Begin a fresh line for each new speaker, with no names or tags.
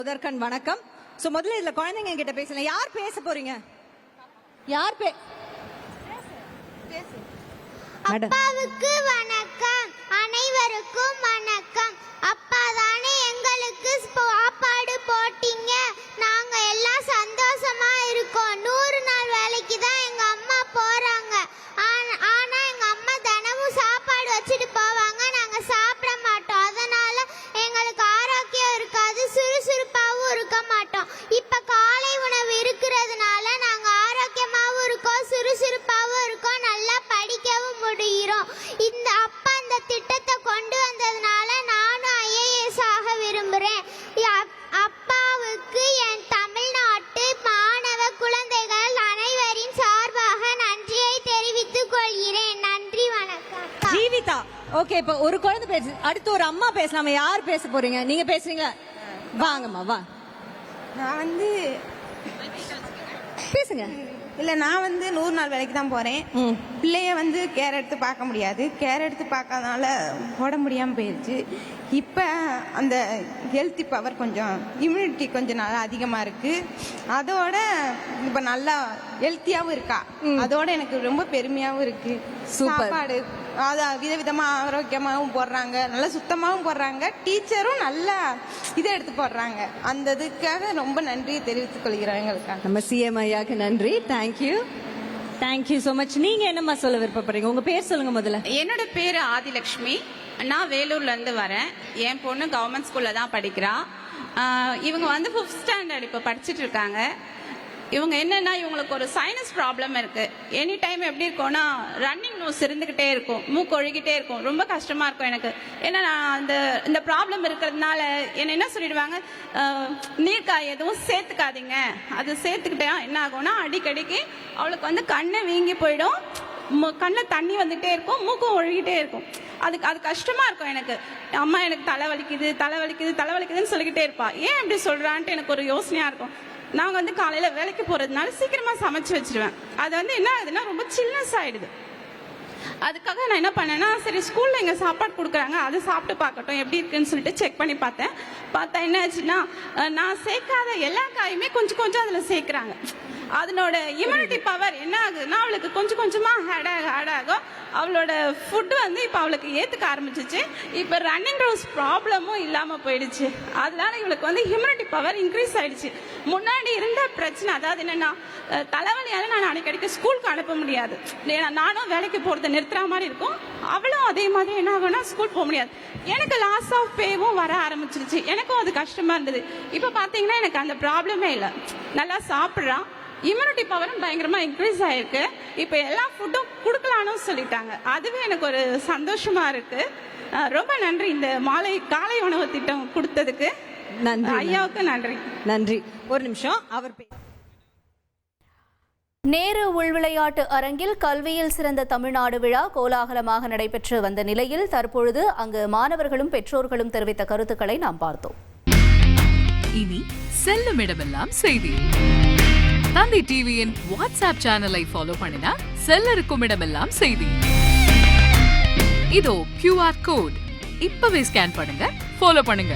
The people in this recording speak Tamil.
முதற்கண் வணக்கம். சோ முதல்ல இதுல குழந்தைங்க கிட்ட பேசலாம். யார் பேச போறீங்க? யார்
அப்பாவுக்கு வணக்கம், அனைவருக்கும் வணக்கம். அப்பா தானே எங்களுக்கு சாப்பாடு போட்டீங்க, நாங்க எல்லாம் சந்தோஷமா இருக்கோம். 100 நாள் வேலைக்கு தான் எங்க அம்மா போறாங்க. ஆனா எங்க அம்மா தினமும் சாப்பாடு வச்சுட்டு போவாங்க, நாங்க சாப்பிட மாட்டோம். அதனால எங்களுக்கு ஆரோக்கியம் இருக்காது, சுறுசுறுப்பாகவும் இருக்க மாட்டோம். இப்ப காலை உணவு இருக்கிறதுனால நாங்க ஆரோக்கியமாகவும் இருக்கோம், சுறுசுறுப்பாகவும் இருக்கோம், நல்லா படிக்கவும் முடிகிறோம். இந்த அப்பா இந்த திட்டத்தை கொண்டு வந்ததுனால நானும் ஐஏஎஸ் ஆக விரும்புகிறேன். அப்பாவுக்கு என் தமிழ்நாட்டு மாணவ குழந்தைகள் அனைவரின் சார்பாக நன்றியை தெரிவித்துக் கொள்கிறேன். நன்றி, வணக்கம்.
ஜீவிதா. ஓகே, இப்போ ஒரு குழந்தை பேசு, அடுத்து ஒரு அம்மா பேசலாமா? யார் பேச போறீங்க? நீங்க பேசுறீங்களா? வாங்கம்மா வா.
நான்
பேசுங்க.
இல்லை, நான் 100 நாள் வேலைக்கு தான் போகிறேன். பிள்ளைய கேர் எடுத்து பார்க்க முடியாது. கேர் எடுத்து பார்க்காதனால உடம்பு முடியாமல் போயிடுச்சு. இப்போ அந்த ஹெல்த்தி பவர் கொஞ்சம், இம்யூனிட்டி கொஞ்சம் நல்லா அதிகமாக இருக்குது. அதோட இப்போ நல்லா ஹெல்த்தியாகவும் இருக்கா. அதோட எனக்கு ரொம்ப பெருமையாகவும் இருக்குது. சாப்பாடு விதவிதமாக ஆரோக்கியமாகவும் போடுறாங்க, நல்லா சுத்தமாகவும் போடுறாங்க. டீச்சரும் நல்லா இதை எடுத்து போடுறாங்க. அந்த இதுக்காக ரொம்ப நன்றியை தெரிவித்துக் கொள்கிறோம். எங்களுக்காக
நம்ம சிஎம் ஐயாக்கு நன்றி. Thank you so much. நீங்க என்னம்மா சொல்ல விருப்பப்படுறீங்க? உங்க பேர் சொல்லுங்க முதல்ல.
என்னோட பேர் ஆதிலட்சுமி. நான் வேலூர்ல இருந்து வரேன். என் பொண்ணு கவர்மெண்ட் ஸ்கூல்ல தான் படிக்கிறா. இவங்க 5th ஸ்டாண்டர்ட் இப்போ படிச்சுட்டு இருக்காங்க. இவங்க என்னன்னா, இவங்களுக்கு ஒரு சைனஸ் ப்ராப்ளம் இருக்கு. எனி டைம் எப்படி இருக்கும்னா, ரன்னிங் நோஸ் இருந்துகிட்டே இருக்கும், மூக்கு ஒழுகிட்டே இருக்கும். ரொம்ப கஷ்டமா இருக்கும் எனக்கு. ஏன்னா நான் இந்த ப்ராப்ளம் இருக்கிறதுனால என்ன சொல்லிடுவாங்க, நீர்க்காய் எதுவும் சேர்த்துக்காதீங்க. அது சேர்த்துக்கிட்டே என்ன ஆகும்னா, அடிக்கடிக்கு அவளுக்கு கண்ணை வீங்கி போயிடும், கண்ணில் தண்ணி வந்துகிட்டே இருக்கும், மூக்கும் ஒழுகிட்டே இருக்கும். அது கஷ்டமா இருக்கும் எனக்கு. அம்மா எனக்கு தலைவலிக்குதுன்னு சொல்லிக்கிட்டே இருப்பா. ஏன் இப்படி சொல்றான்ட்டு எனக்கு ஒரு யோசனையா இருக்கும். நான் காலையில வேலைக்கு போறதுனால சீக்கிரமா சமைச்சு வச்சிருவேன். அது என்ன ஆகுதுன்னா, ரொம்ப சில்னஸ் ஆயிடுது. அதுக்காக நான் என்ன பண்ணேன்னா, சரி ஸ்கூல்ல எங்க சாப்பாடு கொடுக்குறாங்க, அதை சாப்பிட்டு பார்க்கட்டும் எப்படி இருக்குன்னு சொல்லிட்டு செக் பண்ணி பார்த்தா என்ன ஆச்சுன்னா, நான் சேர்க்காத எல்லா காயுமே கொஞ்சம் அதுல சேர்க்கிறாங்க. அதனோட இம்யூனிட்டி பவர் என்ன ஆகுதுன்னா, அவளுக்கு கொஞ்சமா ஆட் ஆகும். அவளோட ஃபுட்டு இப்போ அவளுக்கு ஏத்துக்க ஆரம்பிச்சிச்சு. இப்போ ரன்னிங் ரோஸ் ப்ராப்ளமும் இல்லாம போயிடுச்சு. அதனால இவளுக்கு இம்யூனிட்டி பவர் இன்க்ரீஸ் ஆயிடுச்சு. முன்னாடி இருந்த பிரச்சனை, அதாவது என்னன்னா, தலைவலியால நான் அடிக்கடிக்கு ஸ்கூலுக்கு அனுப்ப முடியாது. நானும் வேலைக்கு போறதை நிறுத்துற மாதிரி இருக்கும், அவளும் அதே மாதிரி என்ன ஆகும்னா ஸ்கூல் போக முடியாது. எனக்கு லாஸ் ஆஃப் பேவும் வர ஆரம்பிச்சிருச்சு. எனக்கும் அது கஷ்டமா இருந்தது. இப்போ பாத்தீங்கன்னா எனக்கு அந்த ப்ராப்ளமே இல்லை. நல்லா சாப்பிட்றான், இம்யூனிட்டி பவரும் பயங்கரமா இன்க்ரீஸ் ஆயிருக்கு. இப்போ எல்லா ஃபுட்டும் கொடுக்கலான்னு சொல்லிட்டாங்க. அதுவே எனக்கு ஒரு சந்தோஷமா இருக்கு. ரொம்ப நன்றி இந்த காலை உணவு திட்டம் கொடுத்ததுக்கு. நன்றி ஐயாவுக்கு நன்றி.
ஒரு நிமிஷம். அவர்
நேரு உள்விளையாட்டு அரங்கில் கல்வியில் சிறந்த தமிழ்நாடு விழா கோலாகலமாக நடைபெற்று வந்த நிலையில் தற்பொழுது அங்கு மாணவர்களும் பெற்றோர்களும் தெரிவித்த கருத்துக்களை நாம் பார்த்தோம்.
இனி செல்லும் இடமெல்லாம் செய்தி. தந்தி டிவியின் வாட்ஸ்அப் சேனலை ஃபாலோ பண்ணினா செல்ல இருக்கும் இடமெல்லாம் செய்தி. இதோ QR கோட், இப்பவே ஸ்கேன் பண்ணுங்க, ஃபாலோ பண்ணுங்க.